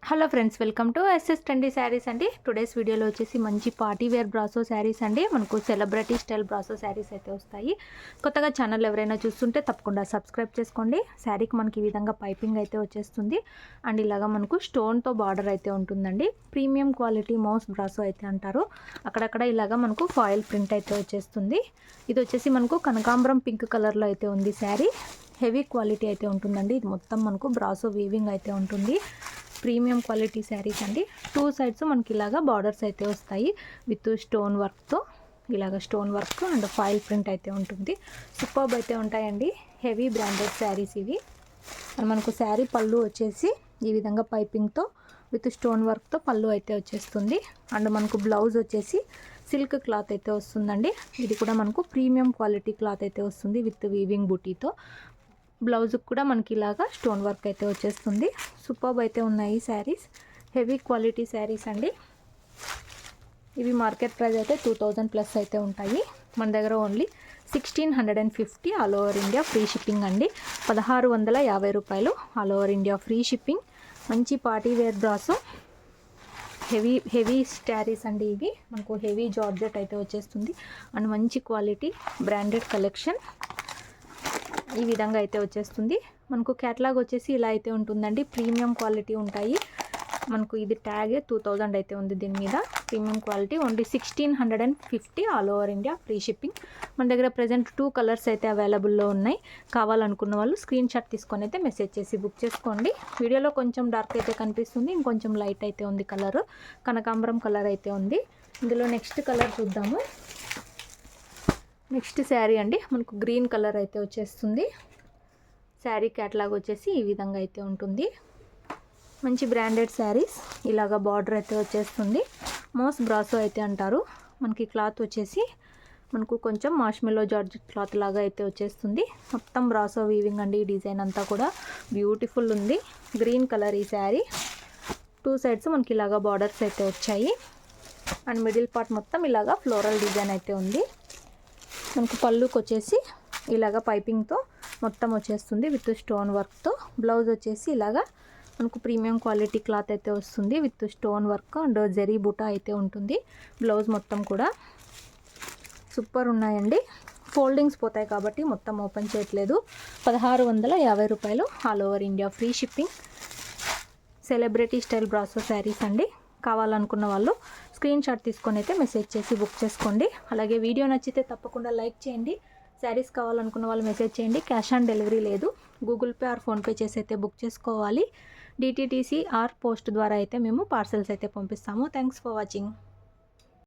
Hello friends, welcome to SS trendy sarees అండి. Today's వీడియోలో వచ్చేసి మంచి పార్టీ వేర్ బ్రాసో శారీస్ అండి. మనకు సెలబ్రిటీ స్టైల్ బ్రాసో శారీస్ అయితే వస్తాయి. కొత్తగా ఛానల్ ఎవరైనా చూస్తుంటే తప్పకుండా సబ్స్క్రైబ్ చేసుకోండి. శారీకి మనకి ఈ విధంగా పైపింగ్ అయితే వచ్చేస్తుంది అండ్ ఇలాగా మనకు స్టోన్తో బార్డర్ అయితే ఉంటుందండి. ప్రీమియం క్వాలిటీ మౌస్ బ్రాసో అయితే అంటారు. అక్కడక్కడ ఇలాగా మనకు ఫాయిల్ ప్రింట్ అయితే వచ్చేస్తుంది. ఇది వచ్చేసి మనకు కనకాంబరం పింక్ కలర్లో అయితే ఉంది శారీ. హెవీ క్వాలిటీ అయితే ఉంటుందండి. ఇది మొత్తం మనకు బ్రాసో వీవింగ్ అయితే ఉంటుంది. ప్రీమియం క్వాలిటీ శారీస్ అండి. టూ సైడ్స్ మనకి ఇలాగా బార్డర్స్ అయితే వస్తాయి విత్ స్టోన్ వర్క్తో. ఇలాగ stone work and foil print అయితే ఉంటుంది. సూపర్బ్ అయితే ఉంటాయండి. హెవీ బ్రాండెడ్ శారీస్ ఇవి. అండ్ మనకు శారీ పళ్ళు వచ్చేసి ఈ విధంగా పైపింగ్తో విత్ స్టోన్ వర్క్తో పళ్ళు అయితే వచ్చేస్తుంది. అండ్ మనకు బ్లౌజ్ వచ్చేసి సిల్క్ క్లాత్ అయితే వస్తుందండి. ఇది కూడా మనకు ప్రీమియం క్వాలిటీ క్లాత్ అయితే వస్తుంది విత్ వీవింగ్ బూటీతో. బ్లౌజ్కి కూడా మనకి ఇలాగా స్టోన్ వర్క్ అయితే వచ్చేస్తుంది. సూపర్బ్ అయితే ఉన్నాయి శారీస్. హెవీ క్వాలిటీ శారీస్ అండి. ఇవి మార్కెట్ ప్రైస్ అయితే 2000 ప్లస్ అయితే ఉంటాయి. మన దగ్గర only 1650 all over India free shipping అండి. 1650 రూపాయలు all over India free shipping. మంచి పార్టీ వేర్ బ్రాసో హెవీ శారీస్ అండి. ఇవి మనకు హెవీ జార్జెట్ అయితే వచ్చేస్తుంది అండ్ మంచి క్వాలిటీ బ్రాండెడ్ కలెక్షన్ ఈ విధంగా అయితే వచ్చేస్తుంది. మనకు క్యాటలాగ్ వచ్చేసి ఇలా అయితే ఉంటుందండి. ప్రీమియం క్వాలిటీ ఉంటాయి. మనకు ఇది ట్యాగ్ 2000 అయితే ఉంది దీని మీద. Premium quality only 1650 all over India free shipping. మన దగ్గర ప్రజెంట్ 2 కలర్స్ అయితే అవైలబుల్లో ఉన్నాయి. కావాలనుకున్న వాళ్ళు స్క్రీన్ షాట్ తీసుకొని అయితే మెసేజ్ చేసి బుక్ చేసుకోండి. వీడియోలో కొంచెం డార్క్ అయితే కనిపిస్తుంది, ఇంకొంచెం లైట్ అయితే ఉంది కలర్. కనకాంబరం కలర్ అయితే ఉంది. ఇందులో నెక్స్ట్ కలర్ చూద్దాము. నెక్స్ట్ శారీ అండి. మనకు గ్రీన్ కలర్ అయితే వచ్చేస్తుంది. శారీ క్యాటలాగ్ వచ్చేసి ఈ విధంగా అయితే ఉంటుంది. మంచి బ్రాండెడ్ శారీస్. ఇలాగా బార్డర్ అయితే వచ్చేస్తుంది. మోస్ బ్రాసో అయితే అంటారు. మనకి క్లాత్ వచ్చేసి మనకు కొంచెం మార్ష్మెల్లో జార్జెట్ క్లాత్ లాగా అయితే వచ్చేస్తుంది. మొత్తం బ్రాసో వీవింగ్ అండి. ఈ డిజైన్ అంతా కూడా బ్యూటిఫుల్ ఉంది. గ్రీన్ కలర్ ఈ శారీ. 2 సైడ్స్ మనకి ఇలాగా బార్డర్స్ అయితే వచ్చాయి అండ్ మిడిల్ పార్ట్ మొత్తం ఇలాగా ఫ్లోరల్ డిజైన్ అయితే ఉంది. మనకు పళ్ళుకి వచ్చేసి ఇలాగ పైపింగ్తో మొత్తం వచ్చేస్తుంది విత్ స్టోన్ వర్క్తో. బ్లౌజ్ వచ్చేసి ఇలాగా మనకు ప్రీమియం క్వాలిటీ క్లాత్ అయితే వస్తుంది with stone work and zari బూటా అయితే ఉంటుంది. బ్లౌజ్ మొత్తం కూడా సూపర్ ఉన్నాయండి. ఫోల్డింగ్స్ పోతాయి కాబట్టి మొత్తం ఓపెన్ చేయట్లేదు. 1650 రూపాయలు all over India free shipping. Celebrity style brasso saris అండి. కావాలనుకున్న వాళ్ళు స్క్రీన్ షాట్ తీసుకొని అయితే మెసేజ్ చేసి బుక్ చేసుకోండి. అలాగే వీడియో నచ్చితే తప్పకుండా లైక్ చేయండి. శారీస్ కావాలనుకున్న వాళ్ళు మెసేజ్ చేయండి. క్యాష్ ఆన్ డెలివరీ లేదు. గూగుల్ పే ఆర్ ఫోన్పే చేసి అయితే బుక్ చేసుకోవాలి. డిటీటీసీ ఆర్ పోస్ట్ ద్వారా అయితే మేము పార్సల్స్ అయితే పంపిస్తాము. Thanks for watching.